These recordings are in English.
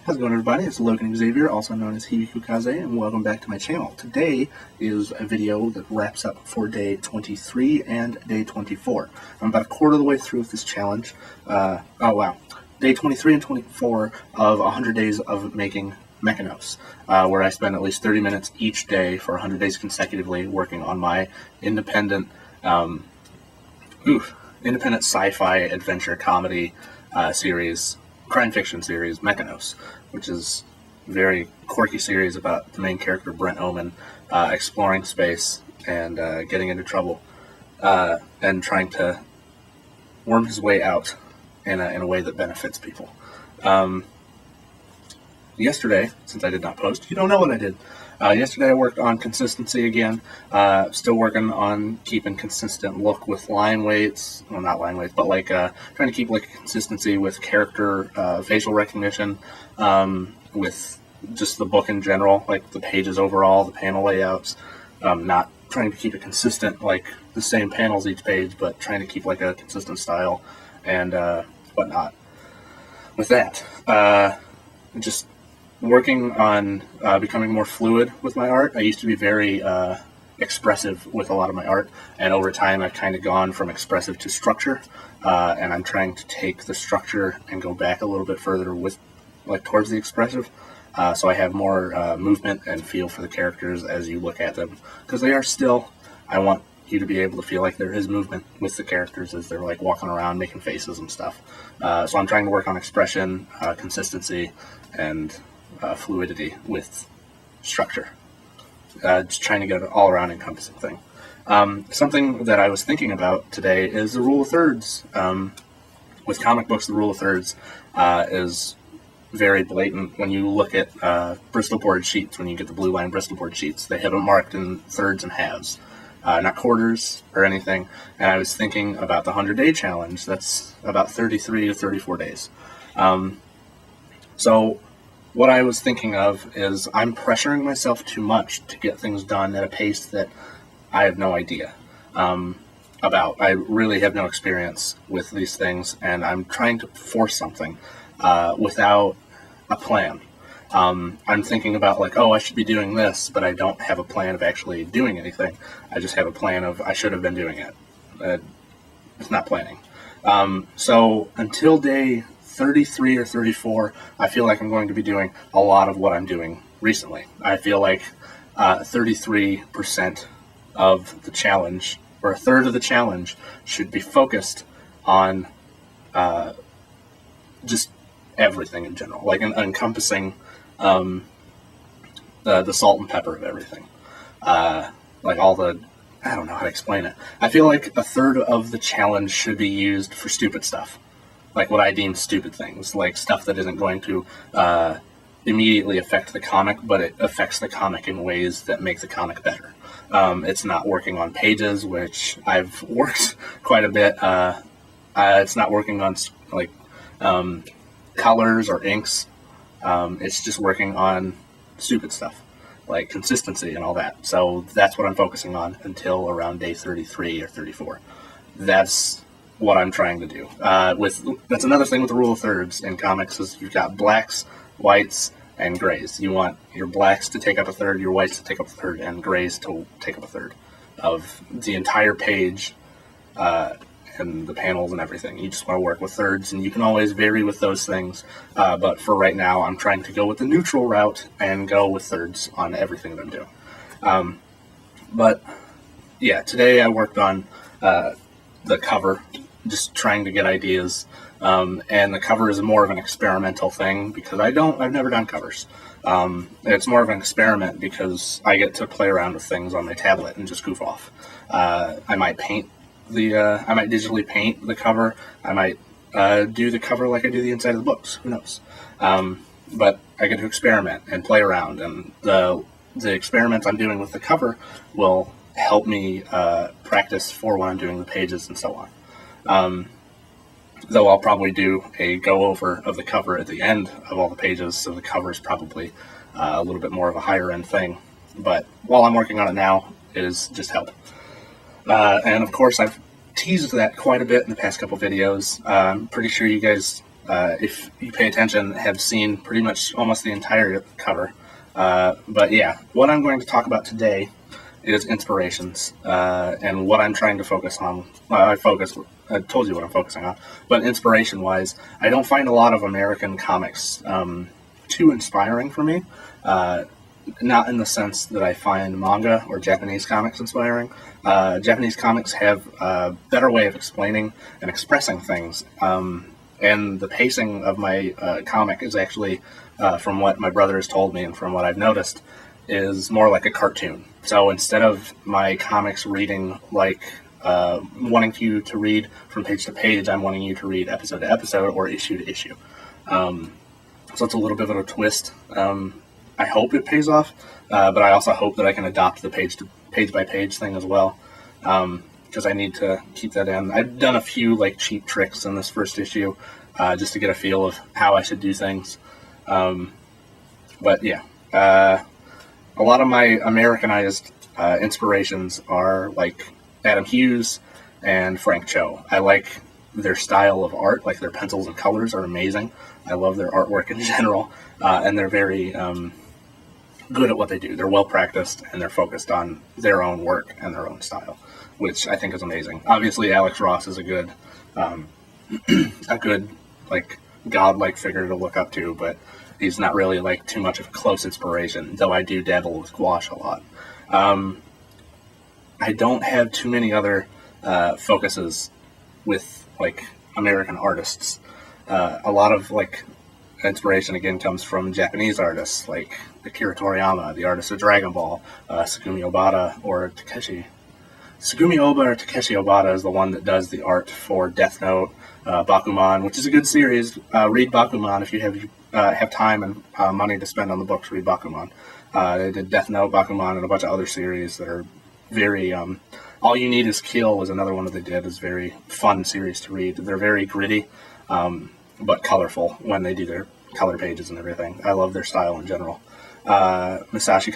How's it going, everybody? It's Logan Xavier, also known as Hibikukaze, and welcome back to my channel. Today is a video that wraps up for day 23 and day 24. I'm about a quarter of the way through with this challenge. Oh wow. Day 23 and 24 of 100 days of making MECHA-NOS, where I spend at least 30 minutes each day for 100 days consecutively working on my independent sci-fi adventure comedy series, crime fiction series, MECHA-NOS, which is a very quirky series about the main character, Brent Oman, exploring space and getting into trouble and trying to worm his way out in a way that benefits people. Yesterday, since I did not post, you don't know what I did. Yesterday I worked on consistency again, still working on keeping consistent look with line weights, well not line weights, but like trying to keep like a consistency with character facial recognition, with just the book in general, like the pages overall, the panel layouts, not trying to keep it consistent like the same panels each page, but trying to keep like a consistent style and whatnot. With that, just working on becoming more fluid with my art. I used to be very expressive with a lot of my art, and over time I've kind of gone from expressive to structure, and I'm trying to take the structure and go back a little bit further with, like, towards the expressive, so I have more movement and feel for the characters as you look at them, because they are still, I want you to be able to feel like there is movement with the characters as they're like walking around making faces and stuff. So I'm trying to work on expression, consistency, and fluidity with structure. Just trying to get an all-around encompassing thing. Something that I was thinking about today is the rule of thirds. With comic books, the rule of thirds is very blatant. When you look at Bristol board sheets, when you get the blue line Bristol board sheets, they have them marked in thirds and halves, not quarters or anything. And I was thinking about the 100-day challenge. That's about 33 to 34 days. So what I was thinking of is I'm pressuring myself too much to get things done at a pace that I have no idea about. I really have no experience with these things, and I'm trying to force something without a plan. I'm thinking about, like, oh, I should be doing this, but I don't have a plan of actually doing anything. I just have a plan of I should have been doing it. It's not planning. So until day 33 or 34, I feel like I'm going to be doing a lot of what I'm doing recently. I feel like 33% of the challenge, or a third of the challenge, should be focused on just everything in general, like encompassing the salt and pepper of everything. Like all the, I don't know how to explain it. I feel like a third of the challenge should be used for stupid stuff. Like what I deem stupid things, like stuff that isn't going to immediately affect the comic, but it affects the comic in ways that make the comic better. It's not working on pages, which I've worked quite a bit. It's not working on like colors or inks. It's just working on stupid stuff, like consistency and all that. So that's what I'm focusing on until around day 33 or 34. That's what I'm trying to do. That's another thing with the rule of thirds in comics, is you've got blacks, whites, and grays. You want your blacks to take up a third, your whites to take up a third, and grays to take up a third of the entire page and the panels and everything. You just want to work with thirds, and you can always vary with those things. But for right now, I'm trying to go with the neutral route and go with thirds on everything that I'm doing. But yeah, today I worked on the cover, just trying to get ideas, and the cover is more of an experimental thing because I've never done covers. It's more of an experiment because I get to play around with things on my tablet and just goof off. I might paint I might digitally paint the cover. I might do the cover like I do the inside of the books. Who knows? But I get to experiment and play around, and the experiments I'm doing with the cover will help me practice for when I'm doing the pages and so on. Though I'll probably do a go-over of the cover at the end of all the pages, so the cover is probably a little bit more of a higher-end thing. But while I'm working on it now, it is just help. And of course, I've teased that quite a bit in the past couple videos. I'm pretty sure you guys if you pay attention, have seen pretty much almost the entire cover. But yeah, what I'm going to talk about today is inspirations, and what I'm trying to focus on. I told you what I'm focusing on, but inspiration-wise, I don't find a lot of American comics too inspiring for me. Not in the sense that I find manga or Japanese comics inspiring. Japanese comics have a better way of explaining and expressing things. And the pacing of my comic is actually, from what my brother has told me and from what I've noticed, is more like a cartoon. So instead of my comics reading like wanting you to read from page to page, I'm wanting you to read episode to episode or issue to issue. So it's a little bit of a twist. I hope it pays off, but I also hope that I can adopt the page by page thing as well, because I need to keep that in. I've done a few like cheap tricks in this first issue, just to get a feel of how I should do things. But yeah, a lot of my Americanized inspirations are like Adam Hughes and Frank Cho. I like their style of art, like their pencils and colors are amazing. I love their artwork in general, and they're very good at what they do. They're well practiced and they're focused on their own work and their own style, which I think is amazing. Obviously, Alex Ross is a good like godlike figure to look up to, but he's not really like too much of a close inspiration. Though I do dabble with gouache a lot. I don't have too many other focuses with like American artists. A lot of like inspiration again comes from Japanese artists like Akira Toriyama, the artist of Dragon Ball, Sugumi Obata or Takeshi. Sugumi Oba or Takeshi Obata is the one that does the art for Death Note, Bakuman, which is a good series. Read Bakuman if you have time and money to spend on the books. Read Bakuman. They did Death Note, Bakuman, and a bunch of other series that are very. All You Need Is Kill is another one that they did. Is very fun series to read. They're very gritty, but colorful when they do their color pages and everything. I love their style in general. Masashi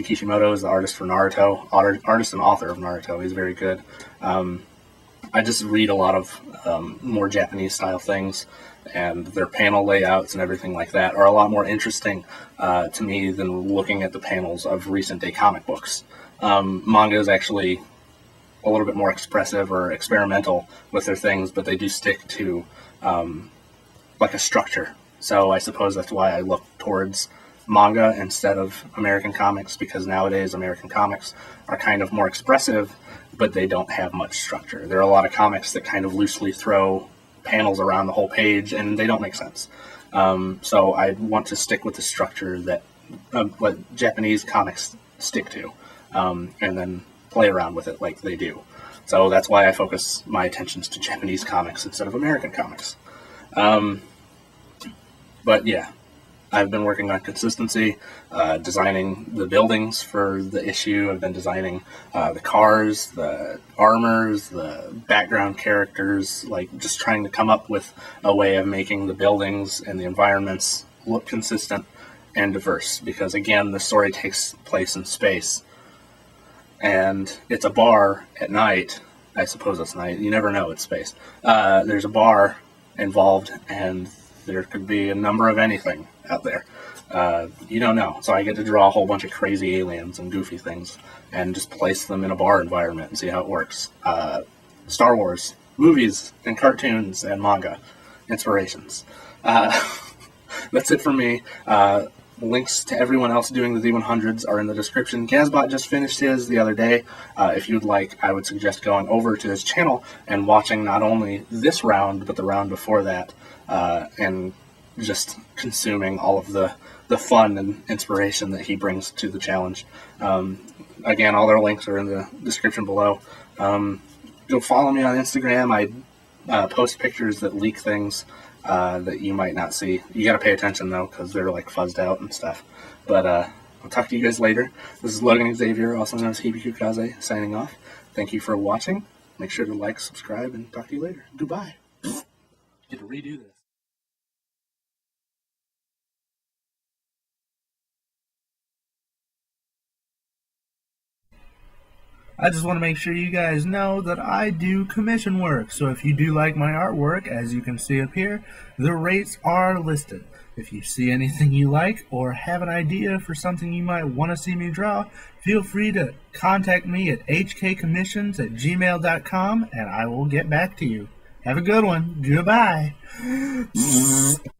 Kishimoto is the artist for Naruto, artist and author of Naruto. He's very good. I just read a lot of more Japanese style things, and their panel layouts and everything like that are a lot more interesting to me than looking at the panels of recent day comic books. Manga is actually a little bit more expressive or experimental with their things, but they do stick to like a structure. So I suppose that's why I look towards manga instead of American comics, because nowadays American comics are kind of more expressive, but they don't have much structure. There are a lot of comics that kind of loosely throw panels around the whole page, and they don't make sense. So I want to stick with the structure that what Japanese comics stick to, and then play around with it like they do. So that's why I focus my attentions to Japanese comics instead of American comics. But yeah, I've been working on consistency, designing the buildings for the issue. I've been designing the cars, the armors, the background characters, like just trying to come up with a way of making the buildings and the environments look consistent and diverse. Because again, the story takes place in space, and it's a bar at night. I suppose it's night. You never know. It's space. There's a bar involved, and there could be a number of anything out there. You don't know. So I get to draw a whole bunch of crazy aliens and goofy things and just place them in a bar environment and see how it works. Star Wars, movies and cartoons and manga inspirations. That's it for me. Links to everyone else doing the Z100s are in the description. Gazbot just finished his the other day. If you'd like, I would suggest going over to his channel and watching not only this round, but the round before that, and just consuming all of the fun and inspiration that he brings to the challenge. Again, all their links are in the description below. Go follow me on Instagram. I post pictures that leak things that you might not see. You got to pay attention, though, because they're like fuzzed out and stuff. But I'll talk to you guys later. This is Logan Xavier, also known as Hibiku Kaze, signing off. Thank you for watching. Make sure to like, subscribe, and talk to you later. Goodbye. Get to redo this. I just want to make sure you guys know that I do commission work. So if you do like my artwork, as you can see up here, the rates are listed. If you see anything you like or have an idea for something you might want to see me draw, feel free to contact me at hkcommissions@gmail.com and I will get back to you. Have a good one. Goodbye.